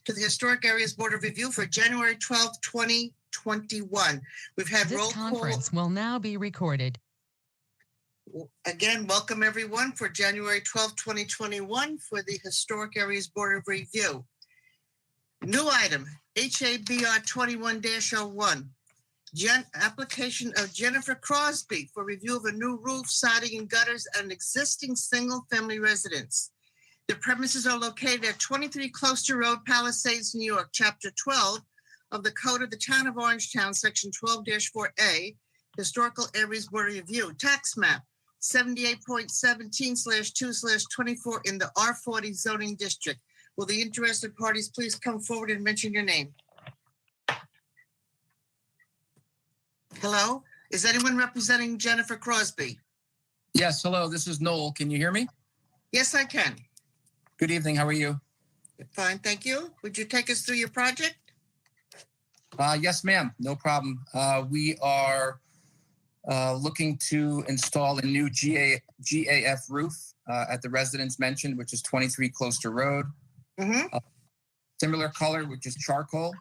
to the Historic Areas Board of Review for January 12th, 2021. We've had roll call. This conference will now be recorded. Again, welcome everyone for January 12th, 2021 for the Historic Areas Board of Review. New item, HABR 21-01. Application of Jennifer Crosby for review of a new roof, siding, and gutters at an existing single-family residence. The premises are located at 23 Closter Road, Palisades, New York, Chapter 12 of the Code of the Town of Orangetown, Section 12-4A, Historical Areas Board of Review, Tax Map 78.17/2/24 in the R40 zoning district. Will the interested parties please come forward and mention your name? Hello, is anyone representing Jennifer Crosby? Yes, hello, this is Noel. Can you hear me? Yes, I can. Good evening, how are you? Fine, thank you. Would you take us through your project? Yes, ma'am, no problem. We are looking to install a new GAF roof at the residence mentioned, which is 23 Closter Road. Similar color, which is charcoal.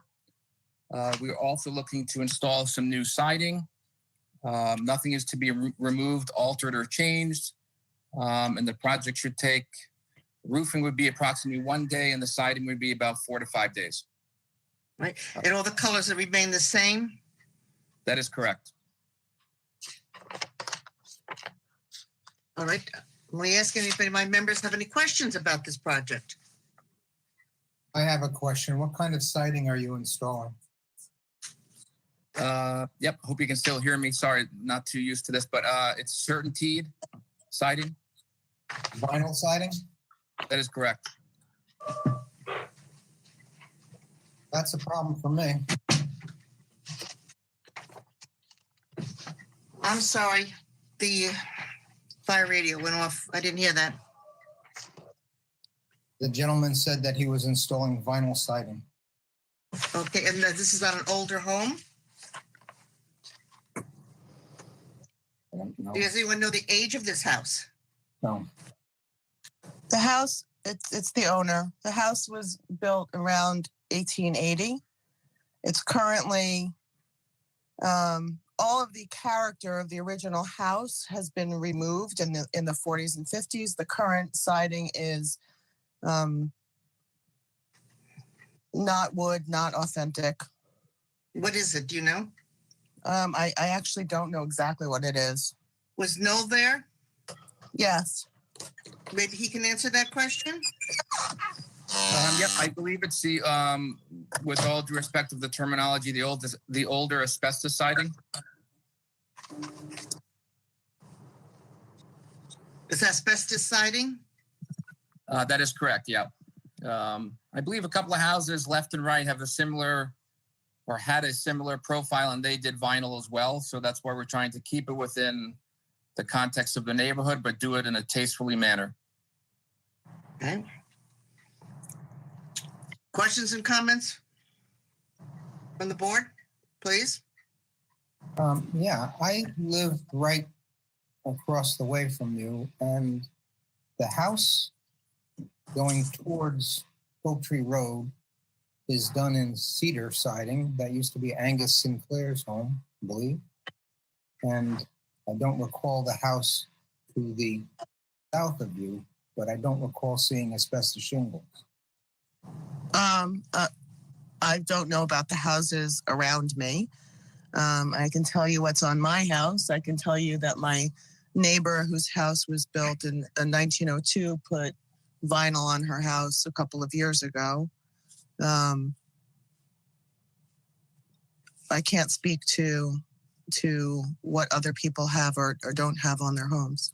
We're also looking to install some new siding. Nothing is to be removed, altered, or changed. And the project should take, roofing would be approximately 1 day, and the siding would be about 4 to 5 days. Right, and all the colors that remain the same? That is correct. All right, let me ask if any of my members have any questions about this project. I have a question. What kind of siding are you installing? Yep, hope you can still hear me. Sorry, not too used to this, but it's certainteed siding. Vinyl siding? That is correct. That's a problem for me. I'm sorry, the fire radio went off. I didn't hear that. The gentleman said that he was installing vinyl siding. Okay, and this is on an older home? I don't know. Does anyone know the age of this house? No. The house, it's the owner. The house was built around 1880. It's currently, all of the character of the original house has been removed in the 40s and 50s. The current siding is not wood, not authentic. What is it? Do you know? I actually don't know exactly what it is. Was Noel there? Yes. Maybe he can answer that question? Yep, I believe it's the, with all due respect of the terminology, the older asbestos siding. Is asbestos siding? That is correct, yeah. I believe a couple of houses left and right have a similar, or had a similar profile, and they did vinyl as well. So that's why we're trying to keep it within the context of the neighborhood, but do it in a tastefully manner. Okay. Questions and comments from the board, please? Yeah, I live right across the way from you, and the house going towards Poultry Road is done in cedar siding. That used to be Angus Sinclair's home, I believe. And I don't recall the house to the south of you, but I don't recall seeing asbestos shingles. I don't know about the houses around me. I can tell you what's on my house. I can tell you that my neighbor, whose house was built in 1902, put vinyl on her house a couple of years ago. I can't speak to what other people have or don't have on their homes.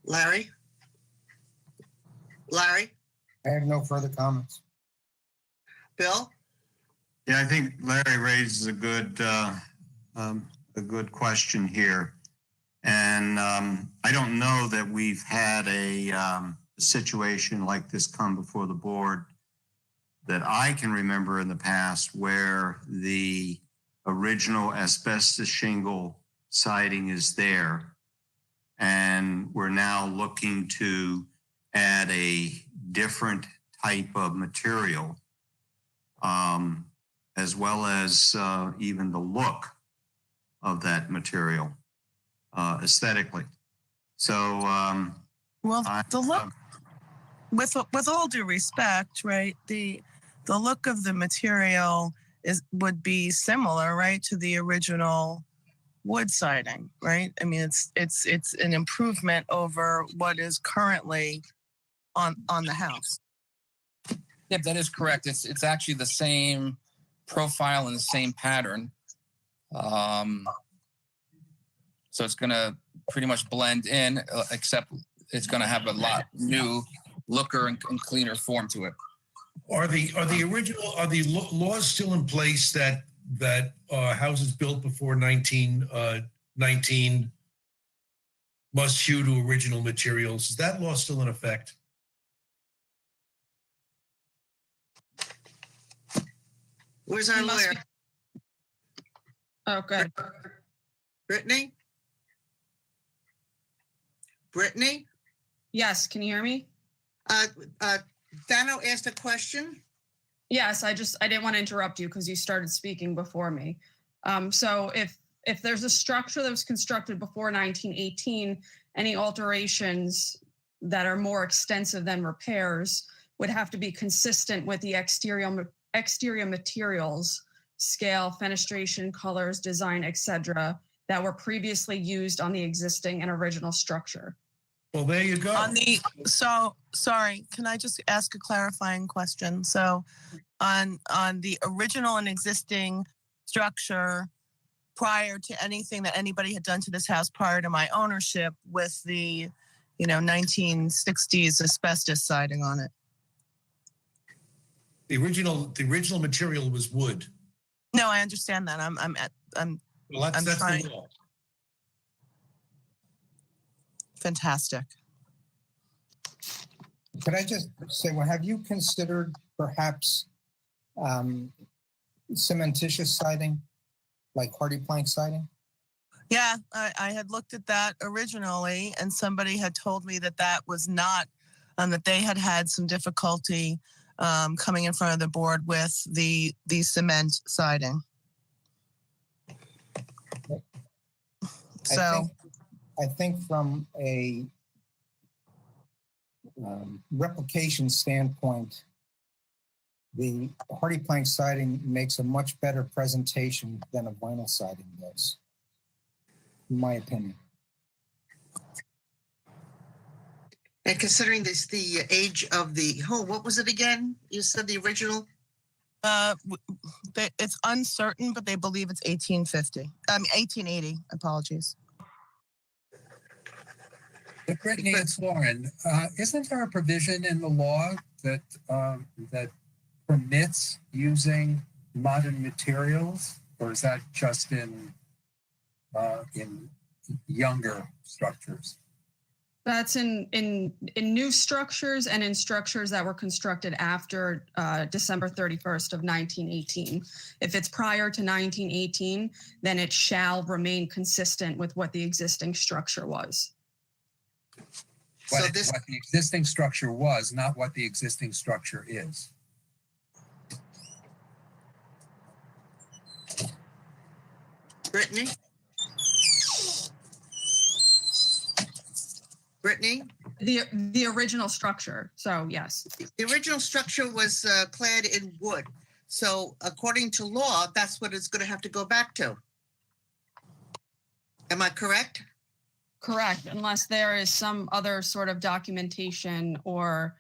Larry? I have no further comments. Bill? Yeah, I think Larry raises a good question here. And I don't know that we've had a situation like this come before the board that I can remember in the past where the original asbestos shingle siding is there. And we're now looking to add a different type of material, as well as even the look of that material aesthetically. So, Well, I- the look, with all due respect, right? The look of the material would be similar, right, to the original wood siding, right? I mean, it's an improvement over what is currently on the house. Yep, that is correct. It's actually the same profile and the same pattern. So it's going to pretty much blend in, except it's going to have a lot new looker and cleaner form to it. Are the laws still in place that houses built before 1919 must hew to original materials? Is that law still in effect? Where's our You must lawyer? be- Oh, good. Brittany? Brittany? Yes, can you hear me? Dano asked a question. Yes, I didn't want to interrupt you because you started speaking before me. So if there's a structure that was constructed before 1918, any alterations that are more extensive than repairs would have to be consistent with the exterior materials, scale, fenestration, colors, design, etc., that were previously used on the existing and original structure. Well, there you go. Sorry, can I just ask a clarifying question? So on the original and existing structure prior to anything that anybody had done to this house prior to my ownership with the 1960s asbestos siding on it. The original material was wood. No, I understand that. Well, that's trying. the law. Fantastic. Could I just say, well, have you considered perhaps cementitious siding, like hardy plank siding? Yeah, I had looked at that originally, and somebody had told me that was not, that they had some difficulty coming in front of the board with the cement siding. So I think from a replication standpoint, the hardy plank siding makes a much better presentation than a vinyl siding does, in my opinion. And considering this, the age of the home, what was it again? You said the original? it's uncertain, but they believe it's 1880. Apologies. But Brittany, it's Lauren. Isn't there a provision in the law that that permits using modern materials, or is that just in younger structures? That's in new structures and in structures that were constructed after December 31st of 1918. If it's prior to 1918, then it shall remain consistent with what the existing structure was. So What the existing structure was, not what the existing structure is. Brittany? Brittany? The original structure. So yes. The original structure was clad in wood. So according to law, that's what it's going to have to go back to. Am I correct? Correct, unless there is some other sort of documentation or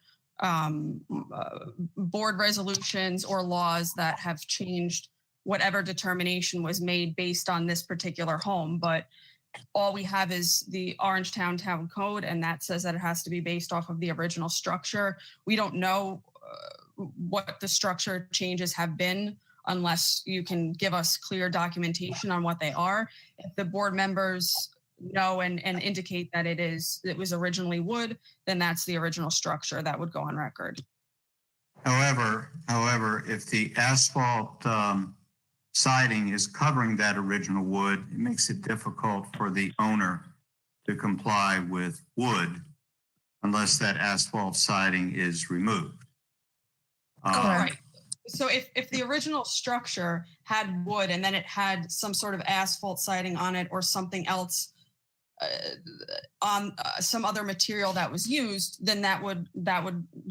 board resolutions or laws that have changed whatever determination was made based on this particular home. But all we have is the Orangetown Town Code, and that says that it has to be based off of the original structure. We don't know what the structure changes have been unless you can give us clear documentation on what they are. If the board members know and indicate that it was originally wood, then that's the original structure that would go on record. However, if the asphalt siding is covering that original wood, it makes it difficult for the owner to comply with wood unless that asphalt siding is removed. Right. So if the original structure had wood and then it had some sort of asphalt siding on it or something else on some other material that was used, then that would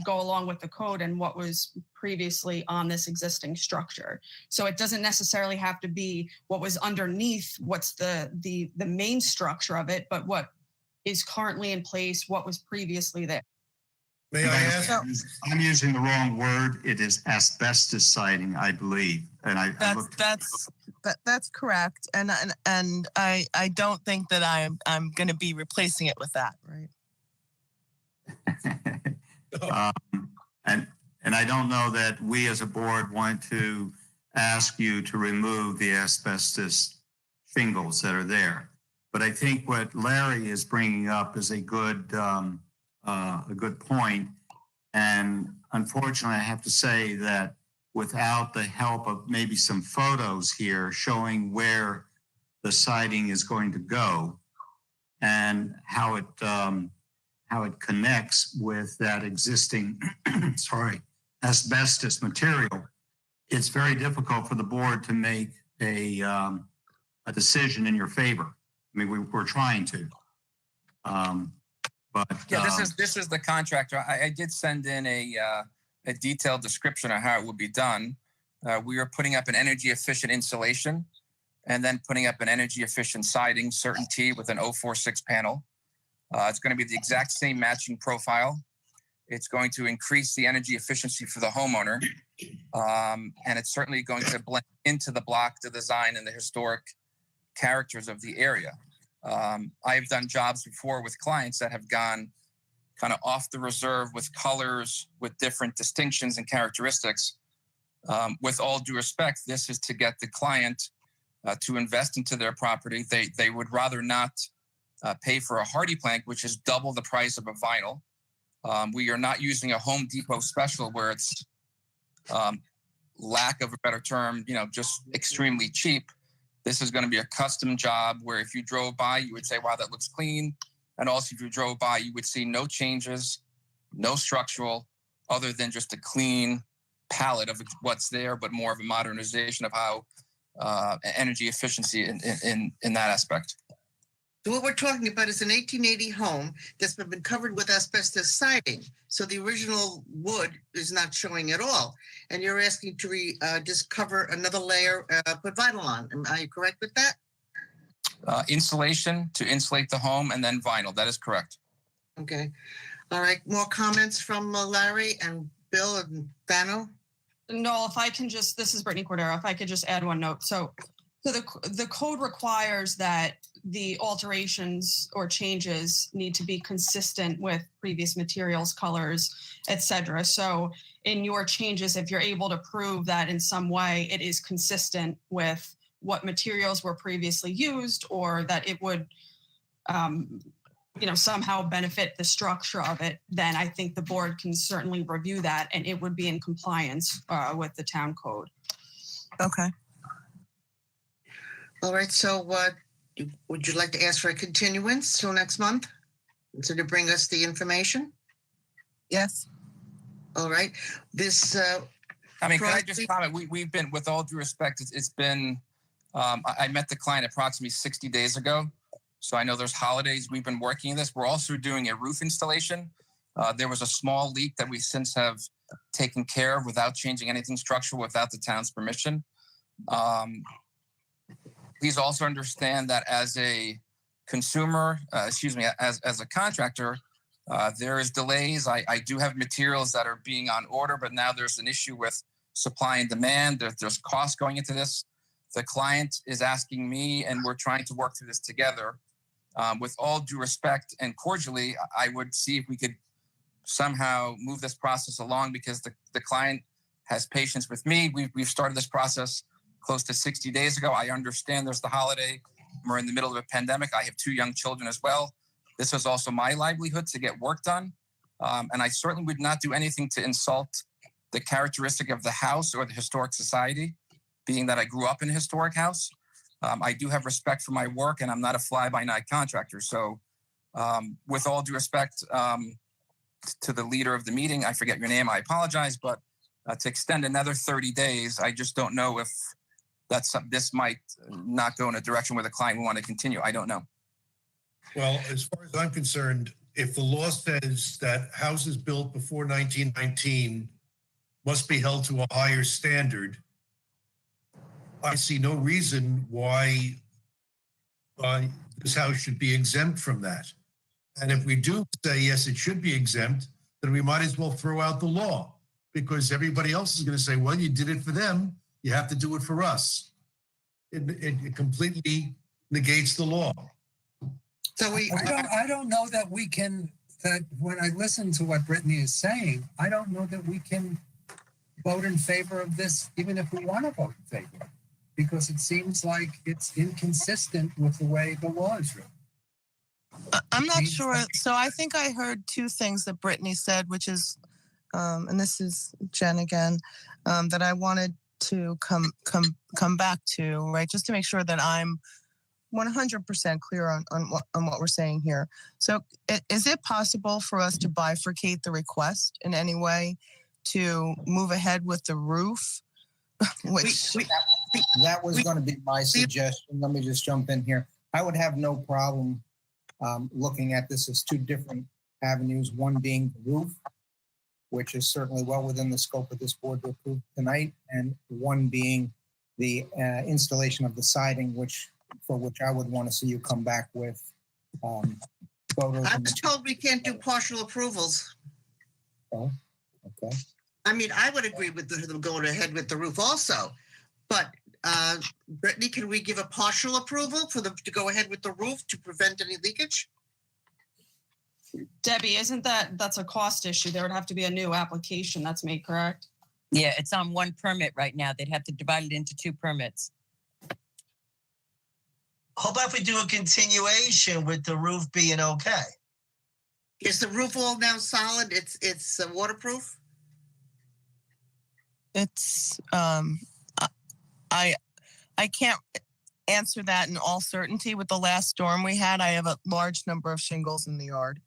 go along with the code and what was previously on this existing structure. So it doesn't necessarily have to be what was underneath what's the main structure of it, but what is currently in place, what was previously there. May I ask? I'm using the wrong word. It is asbestos siding, I believe. And I looked. That's correct, and I don't think that I'm going to be replacing it with that, right? And I don't know that we as a board want to ask you to remove the asbestos shingles that are there. But I think what Larry is bringing up is a good point. And unfortunately, I have to say that without the help of maybe some photos here showing where the siding is going to go and how it connects with that existing asbestos material, it's very difficult for the board to make a decision in your favor. I mean, we're trying to. But yeah, this is the contractor. I did send in a detailed description of how it would be done. We are putting up an energy efficient insulation and then putting up an energy efficient siding, Certainty, with an 046 panel. It's going to be the exact same matching profile. It's going to increase the energy efficiency for the homeowner. And it's certainly going to blend into the block, the design, and the historic characters of the area. I've done jobs before with clients that have gone kind of off the reserve with colors, with different distinctions and characteristics. With all due respect, this is to get the client to invest into their property. They would rather not pay for a hardy plank, which is double the price of a vinyl. We are not using a Home Depot special where it's lack of a better term, just extremely cheap. This is going to be a custom job where if you drove by, you would say, wow, that looks clean. And also if you drove by, you would see no changes, no structural, other than just a clean palette of what's there, but more of a modernization of how energy efficiency in that aspect. So what we're talking about is an 1880 home that's been covered with asbestos siding. So the original wood is not showing at all. And you're asking to just cover another layer, put vinyl on. Are you correct with that? Insulation to insulate the home and then vinyl. That is correct. Okay. All right. More comments from Larry and Bill and Thano? No, if I can just, this is Brittany Cordero, if I could just add one note. So the code requires that the alterations or changes need to be consistent with previous materials, colors, etc. So in your changes, if you're able to prove that in some way it is consistent with what materials were previously used, or that it would, somehow benefit the structure of it, then I think the board can certainly review that and it would be in compliance with the town code. Okay. All right. So would you like to ask for a continuance till next month? So to bring us the information? Yes. All right. This. Can I just comment? We've been, with all due respect, it's been, I met the client approximately 60 days ago. So I know there's holidays. We've been working on this. We're also doing a roof installation. There was a small leak that we since have taken care of without changing anything structural, without the town's permission. Please also understand that as a consumer, as a contractor, there is delays. I do have materials that are being on order, but now there's an issue with supply and demand. There's costs going into this. The client is asking me, and we're trying to work through this together. With all due respect and cordially, I would see if we could somehow move this process along, because the client has patience with me. We've started this process close to 60 days ago. I understand there's the holiday. We're in the middle of a pandemic. I have 2 young children as well. This is also my livelihood to get work done. And I certainly would not do anything to insult the characteristic of the house or the historic society, being that I grew up in a historic house. I do have respect for my work, and I'm not a fly-by-night contractor. So with all due respect, to the leader of the meeting, I forget your name, I apologize, but to extend another 30 days, I just don't know if this might not go in a direction where the client will want to continue. I don't know. Well, as far as I'm concerned, if the law says that houses built before 1919 must be held to a higher standard, I see no reason why this house should be exempt from that. And if we do say, yes, it should be exempt, then we might as well throw out the law, because everybody else is going to say, well, you did it for them, you have to do it for us. It completely negates the law. So I don't know that we can, that when I listen to what Brittany is saying, I don't know that we can vote in favor of this, even if we want to vote in favor, because it seems like it's inconsistent with the way the law is written. I'm not sure. So I think I heard two things that Brittany said, which is, and this is Jen again, that I wanted to come back to, right, just to make sure that I'm 100% clear on what we're saying here. So is it possible for us to bifurcate the request in any way to move ahead with the roof? Which That was going to be my suggestion. Let me just jump in here. I would have no problem looking at this as two different avenues, one being the roof, which is certainly well within the scope of this board to approve tonight, and one being the installation of the siding, for which I would want to see you come back with photos. I was told we can't do partial approvals. Oh, okay. I mean, I would agree with them going ahead with the roof also, but Brittany, can we give a partial approval for them to go ahead with the roof to prevent any leakage? Debbie, that's a cost issue? There would have to be a new application that's made, correct? Yeah, it's on one permit right now. They'd have to divide it into two permits. How about if we do a continuation with the roof being okay? Is the roof all now solid? It's waterproof? it's I can't answer that in all certainty. With the last storm we had, I have a large number of shingles in the yard.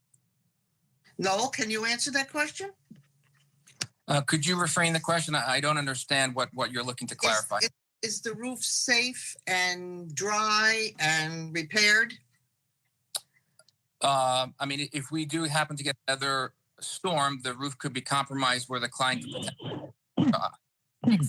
Noel, can you answer that question? Could you reframe the question? I don't understand what you're looking to clarify. Is the roof safe and dry and repaired? I mean, if we do happen to get another storm, the roof could be compromised where the client could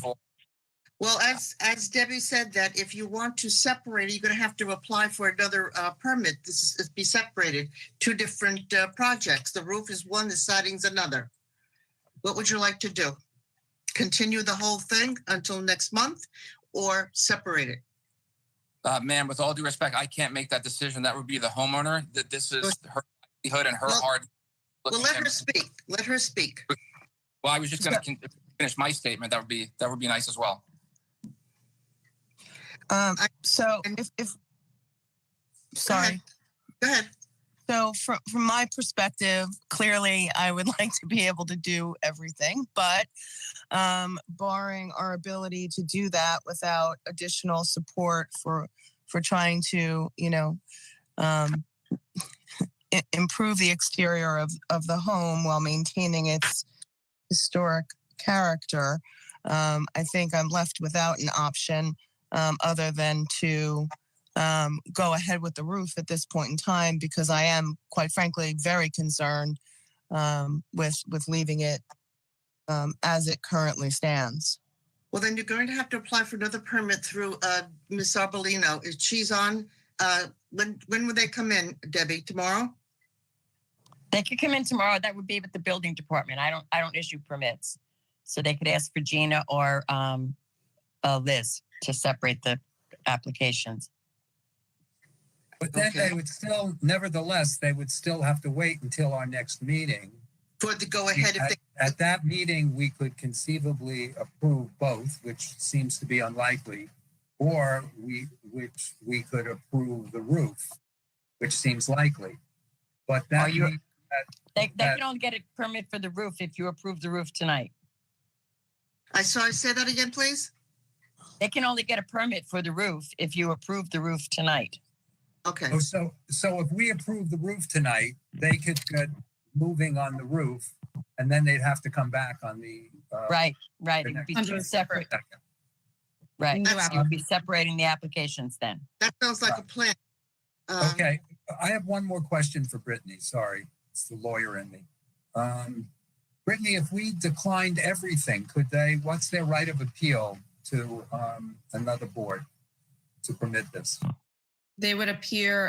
Well, as Debbie said, that if you want to separate, you're going to have to apply for another permit. This is be separated. Two different projects. The roof is one, the siding's another. What would you like to do? Continue the whole thing until next month, or separate it? Ma'am, with all due respect, I can't make that decision. That would be the homeowner. That this is her livelihood and her hard. Well, let her speak. Let her speak. Well, I was just going to finish my statement. That would be nice as well. So if sorry. Go ahead. So from my perspective, clearly I would like to be able to do everything, but barring our ability to do that without additional support for trying to, improve the exterior of the home while maintaining its historic character, I think I'm left without an option other than to go ahead with the roof at this point in time, because I am, quite frankly, very concerned with leaving it as it currently stands. Well, then you're going to have to apply for another permit through Ms. Arbolino. Is she's on? When would they come in, Debbie? Tomorrow? They could come in tomorrow. That would be with the building department. I don't issue permits, so they could ask for Gina or Liz to separate the applications. But then they would still, nevertheless, they would still have to wait until our next meeting. For the go ahead. At that meeting, we could conceivably approve both, which seems to be unlikely, or we could approve the roof, which seems likely. But that means they can only get a permit for the roof if you approve the roof tonight. Say that again, please. They can only get a permit for the roof if you approve the roof tonight. Okay. So if we approve the roof tonight, they could get moving on the roof, and then they'd have to come back on the. Right. the It would next- be Under two a separate. Right. New You would be separating the applications then. That sounds like a plan. Okay, I have one more question for Brittany. Sorry, it's the lawyer in me. Brittany, if we declined everything, what's their right of appeal to another board to permit this? They would appear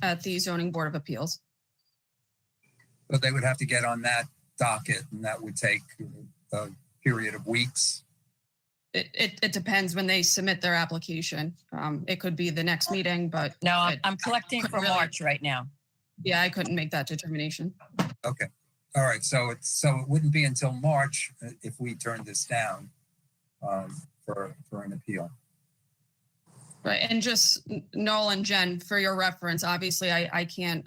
at the zoning board of appeals. So they would have to get on that docket, and that would take a period of weeks. It depends when they submit their application. It could be the next meeting, but No, I I'm collecting couldn't for really- March right now. yeah, I couldn't make that determination. Okay, all right. So it wouldn't be until March if we turn this down for an appeal. Right. And just Noel and Jen, for your reference, obviously I can't,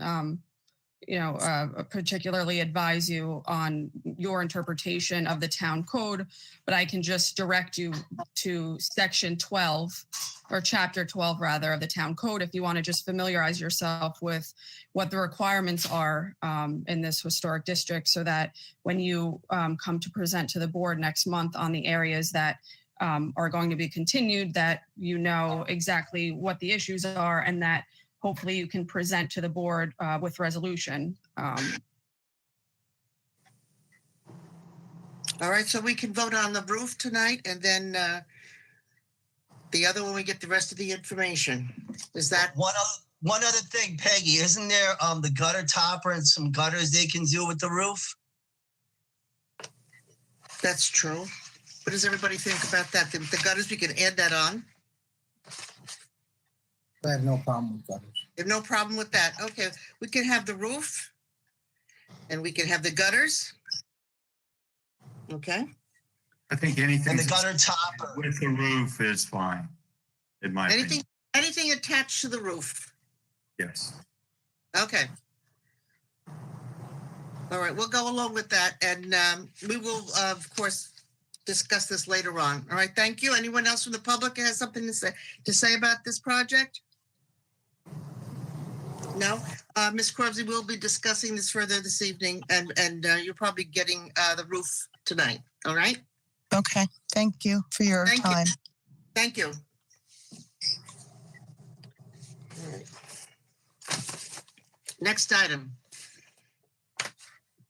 particularly advise you on your interpretation of the town code, but I can just direct you to section 12 or chapter 12 rather of the town code if you want to just familiarize yourself with what the requirements are in this historic district, so that when you come to present to the board next month on the areas that are going to be continued, that you know exactly what the issues are, and that hopefully you can present to the board with resolution. All right, so we can vote on the roof tonight, and then the other when we get the rest of the information. Is that? One other thing, Peggy, isn't there the gutter topper and some gutters they can do with the roof? That's true. What does everybody think about that? The gutters, we can add that on. I have no problem with gutters. You have no problem with that. Okay, we can have the roof and we can have the gutters. Okay, I think anything And the gutter topper. with the roof is fine, in my opinion. anything attached to the roof. Yes. Okay. All right, we'll go along with that, and we will, of course, discuss this later on. All right, thank you. Anyone else from the public has something to say about this project? No? Ms. Corbsey, we'll be discussing this further this evening, and you're probably getting the roof tonight, all right? Okay. Thank you for your Thank you. time. Thank you. All right. Next item.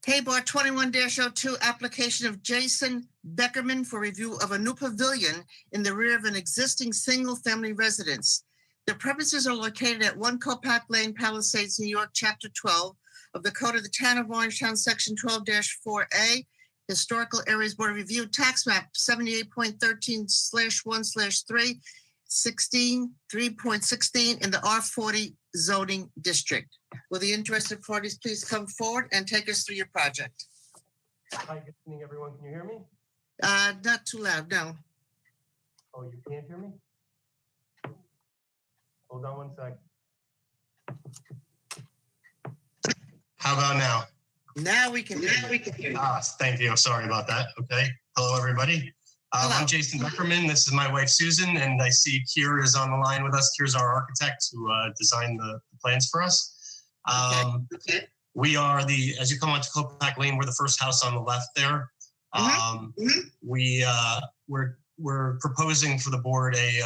HABR 21-02, application of Jason Beckerman for review of a new pavilion in the rear of an existing single-family residence. The premises are located at 1 Copac Lane, Palisades, New York, Chapter 12 of the Code of the Town of Orangetown, Section 12-4A, Historical Areas Board of Review, Tax Map 78.13/1/3, 3.16 in the R40 zoning district. Will the interested parties please come forward and take us through your project? Hi, good evening, everyone. Can you hear me? Not too loud, no. Oh, you can't hear me? Hold on one sec. How about now? Now we can hear you. Thank you. Sorry about that. Okay. Hello, everybody. Hello. I'm Jason Beckerman. This is my wife, Susan, and I see Kier is on the line with us. Kier's our architect who designed the plans for us. Okay. We are as you come onto Copac Lane, we're the first house on the left there. We're proposing for the board a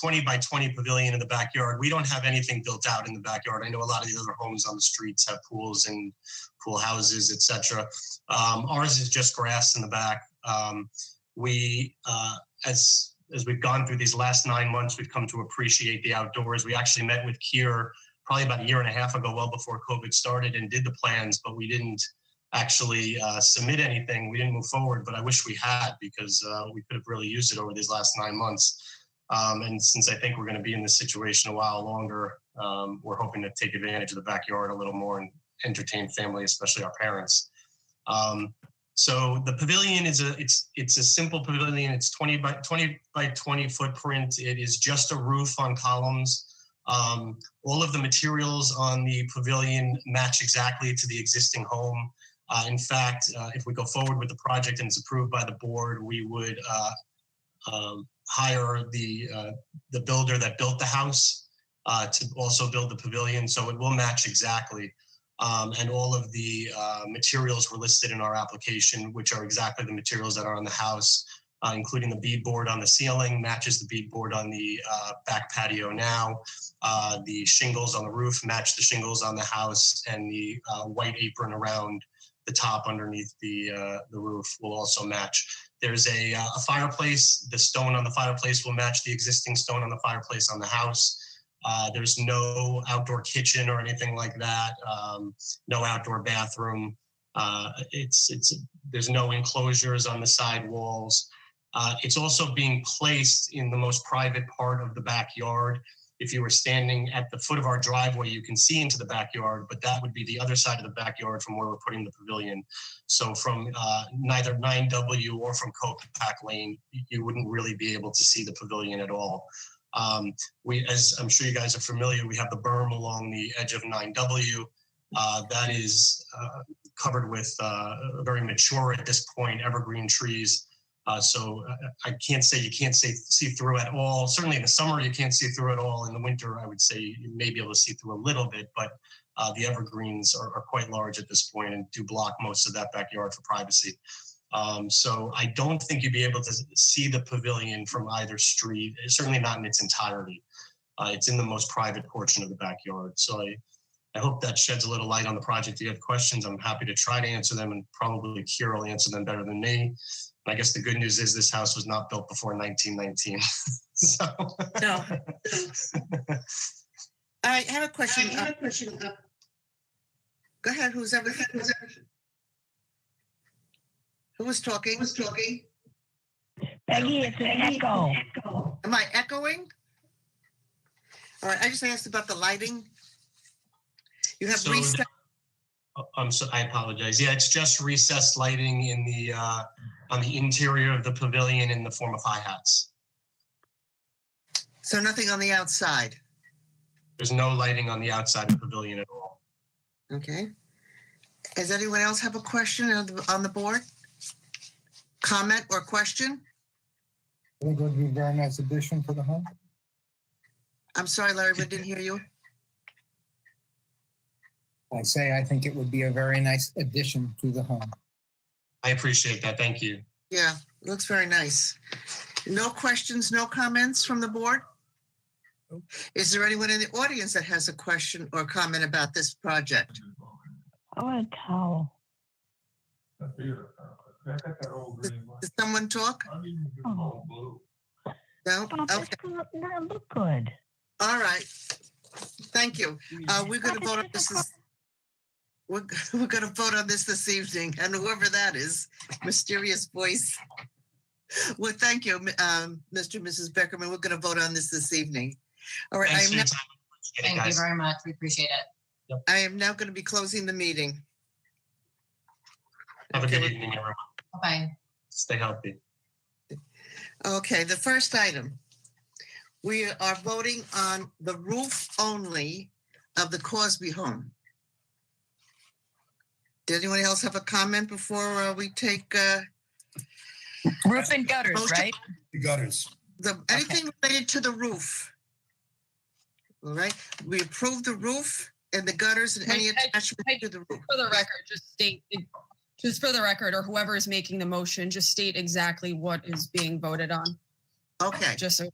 20 by 20 pavilion in the backyard. We don't have anything built out in the backyard. I know a lot of the other homes on the streets have pools and pool houses, etc. Ours is just grass in the back. As we've gone through these last 9 months, we've come to appreciate the outdoors. We actually met with Kier probably about a year and a half ago, well before COVID started, and did the plans, but we didn't actually submit anything. We didn't move forward, but I wish we had, because we could have really used it over these last 9 months. And since I think we're going to be in this situation a while longer, we're hoping to take advantage of the backyard a little more and entertain family, especially our parents. So the pavilion it's a simple pavilion. It's 20 by 20 footprint. It is just a roof on columns. All of the materials on the pavilion match exactly to the existing home. In fact, if we go forward with the project and it's approved by the board, we would hire the builder that built the house to also build the pavilion. So it will match exactly. And all of the materials were listed in our application, which are exactly the materials that are on the house, including the beadboard on the ceiling, matches the beadboard on the back patio now. The shingles on the roof match the shingles on the house, and the white apron around the top underneath the roof will also match. There's a fireplace. The stone on the fireplace will match the existing stone on the fireplace on the house. There's no outdoor kitchen or anything like that. No outdoor bathroom. There's no enclosures on the side walls. It's also being placed in the most private part of the backyard. If you were standing at the foot of our driveway, you can see into the backyard, but that would be the other side of the backyard from where we're putting the pavilion. So from neither 9W or from Copac Lane, you wouldn't really be able to see the pavilion at all. As I'm sure you guys are familiar, we have the berm along the edge of 9W. That is covered with very mature at this point evergreen trees. So I can't say you can't see through at all. Certainly in the summer, you can't see through at all. In the winter, I would say you may be able to see through a little bit, but the evergreens are quite large at this point and do block most of that backyard for privacy. So I don't think you'd be able to see the pavilion from either street, certainly not in its entirety. It's in the most private portion of the backyard. So I hope that sheds a little light on the project. If you have questions, I'm happy to try to answer them, and probably Keir will answer them better than me. I guess the good news is this house was not built before 1919. So. No. I have a question. Go ahead. Who was talking? Peggy, it's an echo. Am I echoing? All right. I just asked about the lighting. You have So reset. I apologize. Yeah, it's just recessed lighting in the on the interior of the pavilion in the form of high hats. So nothing on the outside. There's no lighting on the outside of the pavilion at all. Okay. Does anyone else have a question on the board? Comment or question? I think it would be a very nice addition for the home. I'm sorry, Larry, we didn't hear you. I think it would be a very nice addition to the home. I appreciate that. Thank you. Yeah, looks very nice. No questions, no comments from the board? Is there anyone in the audience that has a question or comment about this project? I want a towel. Did someone talk? Oh. No? Bob, Okay. that look good. All right. Thank you. We're going to vote on this. We're going to vote on this evening, and whoever that is, mysterious voice. Well, thank you, Mr. and Mrs. Beckerman. We're going to vote on this evening. All right. Thanks for your time. Thank you very much. We appreciate it. I am now going to be closing the meeting. Have a good evening, everyone. Bye. Stay healthy. Okay, the first item. We are voting on the roof only of the Cosby home. Did anyone else have a comment before we take Roof and gutters, motion? right? The gutters. Anything related to the roof? All right, we approve the roof and the gutters and any attachment to the roof. For the record, just for the record, or whoever is making the motion, just state exactly what is being voted on. Okay. Just so.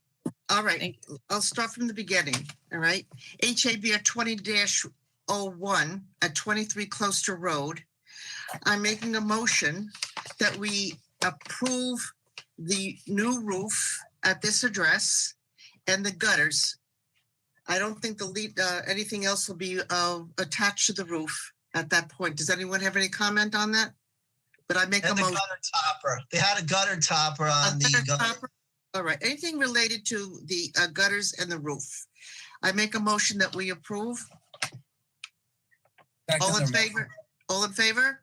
All right. I'll start from the beginning. All right. HABR 20-01 at 23 Closter Road. I'm making a motion that we approve the new roof at this address and the gutters. I don't think anything else will be attached to the roof at that point. Does anyone have any comment on that? But I make a motion. Gutter topper. They had a gutter topper on the gutter. Topper? All right. Anything related to the gutters and the roof. I make a motion that we approve. All in favor? All in favor?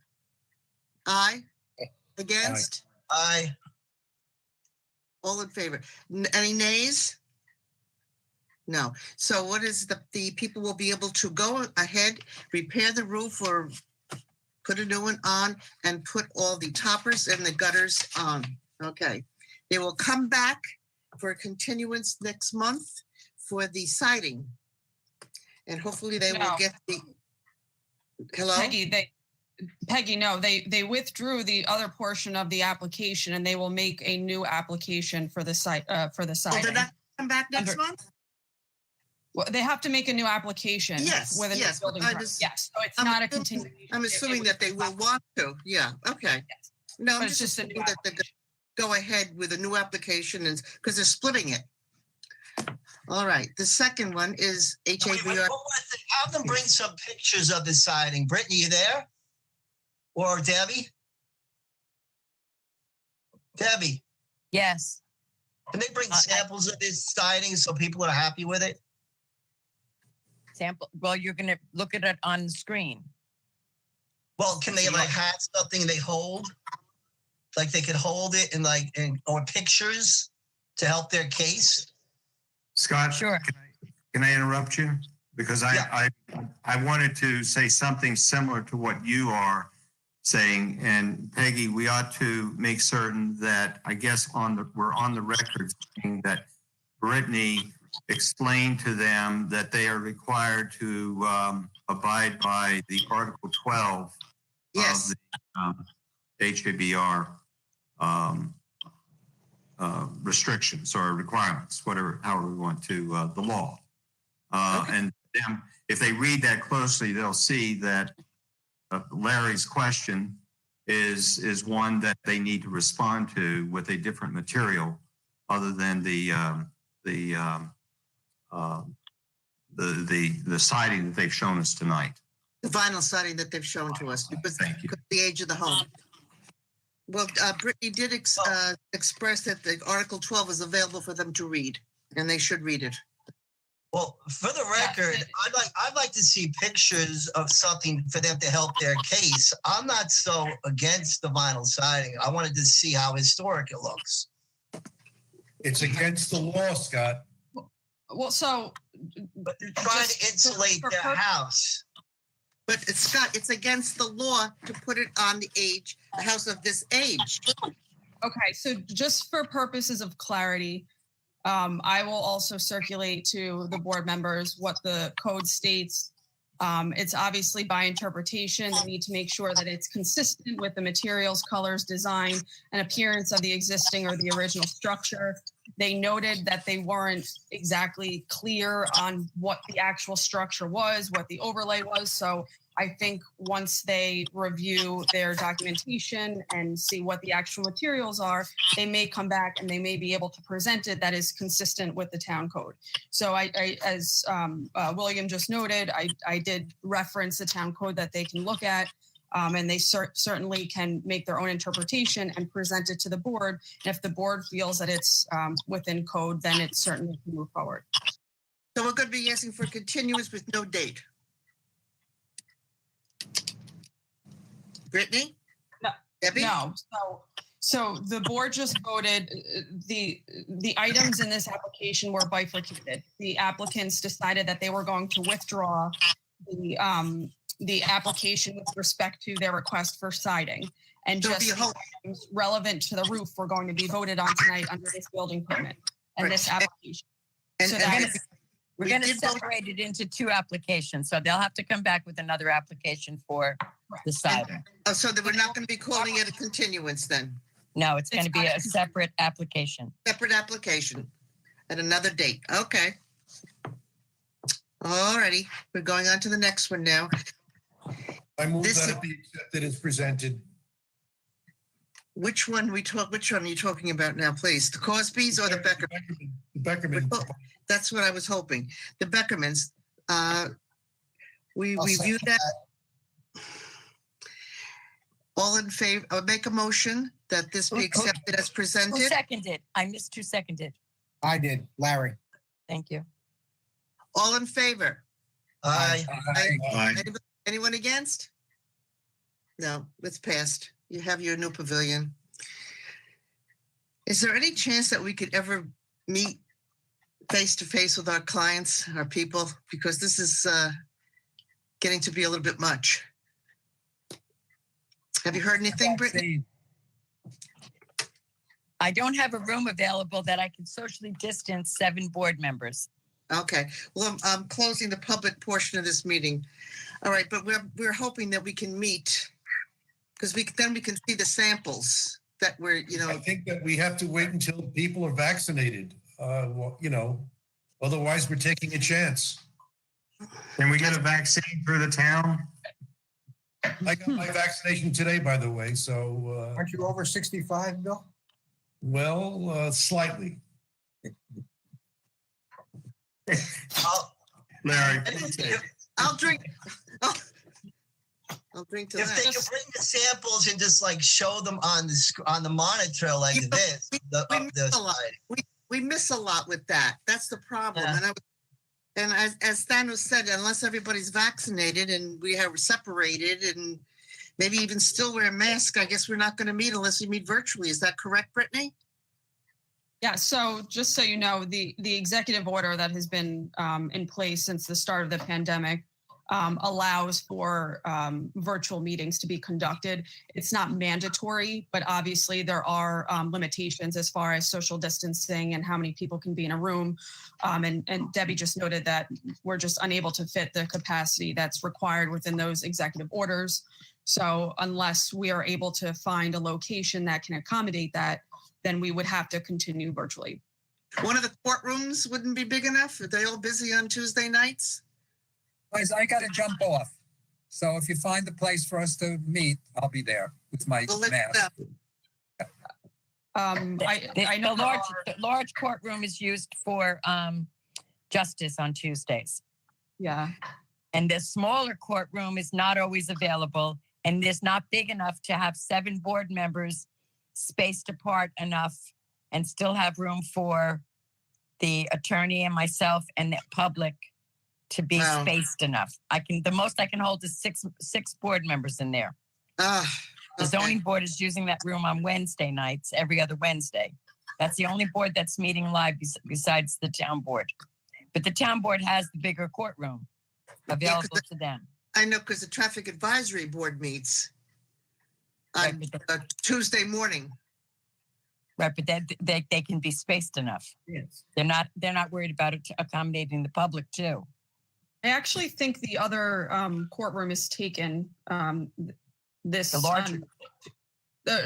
Aye. Against? Aye. All in favor. Any nays? No. So what is the people will be able to go ahead, repair the roof or put a new one on and put all the toppers and the gutters on. Okay. They will come back for a continuance next month for the siding. And hopefully they will get Hello? Peggy, no, they withdrew the other portion of the application and they will make a new application for the site, for the Will they siding. not come back next Under- month? Well, they have to make a new application. Yes, with a new yes, but building I permit. just- Yes, so it's I'm not a assuming- continuation. I'm assuming that they will want to. Yeah, okay. Yes. No, I'm But it's just just a new assuming that they're going to go ahead with a new application and because they're splitting it. All right. The second one is Wait, one HABR. more thing. Have them bring some pictures of the siding. Brittany, you there? Or Debbie? Debbie, Yes. can they bring samples of this siding so people are happy with it? Sample. Well, you're going to look at it on the screen. Well, can they like have something they hold? Like they could hold it in or pictures to help their case? Scott, Sure. can I interrupt you? Because Yeah. I wanted to say something similar to what you are saying. And Peggy, we ought to make certain that I guess we're on the record saying that Brittany explained to them that they are required to abide by the Article 12 Yes. of the HABR restrictions or requirements, however we want to, the law. And then if they read that closely, they'll see that Larry's question is one that they need to respond to with a different material other than the siding that they've shown us tonight. The vinyl siding that they've shown to us because Thank you. of the age of the home. Well, Brittany did express that the Article 12 is available for them to read, and they should read it. Well, for the record, I'd like to see pictures of something for them to help their case. I'm not so against the vinyl siding. I wanted to see how historic it looks. It's against the law, Scott. Well, so. But they're trying to insulate their house. But Scott, it's against the law to put it on the house of this age. Okay, so just for purposes of clarity, I will also circulate to the board members what the code states. It's obviously by interpretation. They need to make sure that it's consistent with the materials, colors, design, and appearance of the existing or the original structure. They noted that they weren't exactly clear on what the actual structure was, what the overlay was. So I think once they review their documentation and see what the actual materials are, they may come back and they may be able to present it that is consistent with the town code. So as William just noted, I did reference the town code that they can look at, and they certainly can make their own interpretation and present it to the board. And if the board feels that it's within code, then it certainly can move forward. So we're going to be asking for continuance with no date. Brittany? No. Debbie? No. So the board just voted, the items in this application were bifurcated. The applicants decided that they were going to withdraw the application with respect to their request for siding. And There'll just be a whole- items relevant to the roof were going to be voted on tonight under this building permit and this application. And, So and that we- is- We're we going to did vote- separate it into two applications. So they'll have to come back with another application for the siding. Oh, so that we're not going to be calling it a continuance then? No, it's going to be a separate application. Separate application at another date. Okay. All righty. We're going on to the next one now. I move This that is- it be accepted as presented. Which one are you talking about now, please? The Cosbys or the Becker? The Beckerman. Oh, that's what I was hoping. The Beckermans. We I'll reviewed second that. All in favor, I would make a motion that this be accepted as Who presented. seconded? I missed who seconded. I did, Larry. Thank you. All in favor? Aye. Aye. Anyone against? No, it's passed. You have your new pavilion. Is there any chance that we could ever meet face to face with our clients, our people? Because this is getting to be a little bit much. Have you heard anything, Brittany? I don't have a room available that I can socially distance 7 board members. Okay, well, I'm closing the public portion of this meeting. All right, but we're hoping that we can meet because then we can see the samples that we're, I think that we have to wait until people are vaccinated. Otherwise we're taking a chance. Can we get a vaccine through the town? I got my vaccination today, by the way, so, Aren't you over 65, Bill? slightly. Larry, I'll drink. I'll drink to If that. they could bring the samples and just like show them on the monitor like this, We miss a lot with that. That's the problem. Yeah. And as Thanos said, unless everybody's vaccinated and we have separated and maybe even still wear masks, I guess we're not going to meet unless we meet virtually. Is that correct, Brittany? Yeah, so just so you know, the executive order that has been in place since the start of the pandemic allows for virtual meetings to be conducted. It's not mandatory, but obviously there are limitations as far as social distancing and how many people can be in a room. And Debbie just noted that we're just unable to fit the capacity that's required within those executive orders. So unless we are able to find a location that can accommodate that, then we would have to continue virtually. One of the courtrooms wouldn't be big enough? Are they all busy on Tuesday nights? Guys, I got to jump off. So if you find a place for us to meet, I'll be there with my Well, let's mask. I know The large courtroom is used for justice on Tuesdays. Yeah. And the smaller courtroom is not always available, and it's not big enough to have 7 board members spaced apart enough and still have room for the attorney and myself and the public to be Wow. spaced enough. The most I can hold is six board members in there. The Okay. zoning board is using that room on Wednesday nights, every other Wednesday. That's the only board that's meeting live besides the town board. But the town board has the bigger courtroom available to them. I know because the Traffic Advisory Board meets on Tuesday morning. Right, but they can be spaced enough. Yes. They're not worried about it accommodating the public too. I actually think the other courtroom is taken. This The larger,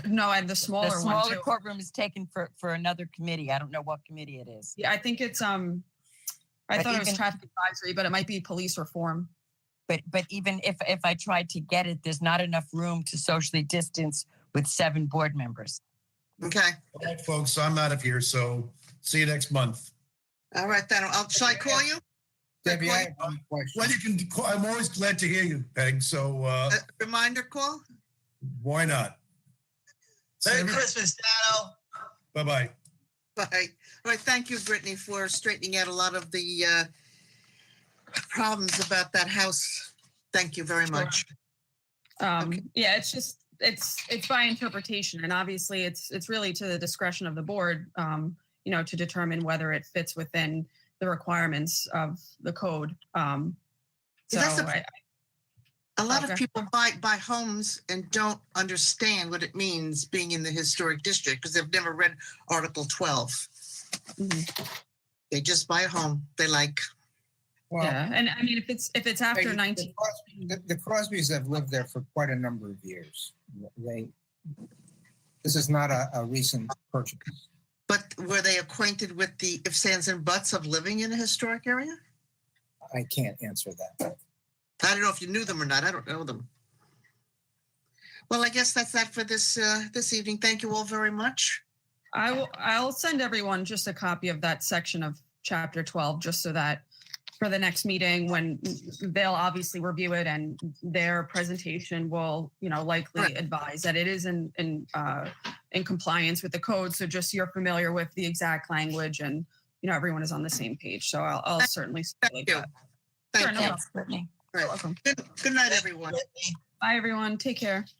no, and the smaller the one smaller too. courtroom is taken for another committee. I don't know what committee it is. Yeah, I think it's I But thought it was even- traffic advisory, but it might be police reform. But even if I tried to get it, there's not enough room to socially distance with 7 board members. Okay. All right, folks, I'm out of here, so see you next month. All right, then. Shall I call you? Debbie, I have one question. Well, you can call, I'm always glad to hear you, Peg, so Reminder call? why not? Merry Christmas, Dano. Bye-bye. Bye. All right, thank you, Brittany, for straightening out a lot of the problems about that house. Thank you very much. Yeah, it's just it's by interpretation, and obviously it's really to the discretion of the board, to determine whether it fits within the requirements of the code. So That's a lot Okay. of people buy homes and don't understand what it means being in the historic district because they've never read Article 12. Mhm. They just buy a home they like. Well, yeah, and I mean if it's after Peggy, 19. the Crosbys have lived there for quite a number of years. This is not a recent purchase. But were they acquainted with the ifs, ands, and buts of living in a historic area? I can't answer that. I don't know if you knew them or not. I don't know them. Well, I guess that's that for this evening. Thank you all very much. I'll send everyone just a copy of that section of Chapter 12, just so that for the next meeting, when they'll obviously review it and their presentation will, likely Right. advise that it is in compliance with the code. So just so you're familiar with the exact language and, everyone is on the same page. So I'll certainly Thank you. that. Thank Sure, no you. problem. Brittany. All right. Welcome. Good night, everyone. Bye, everyone. Take care.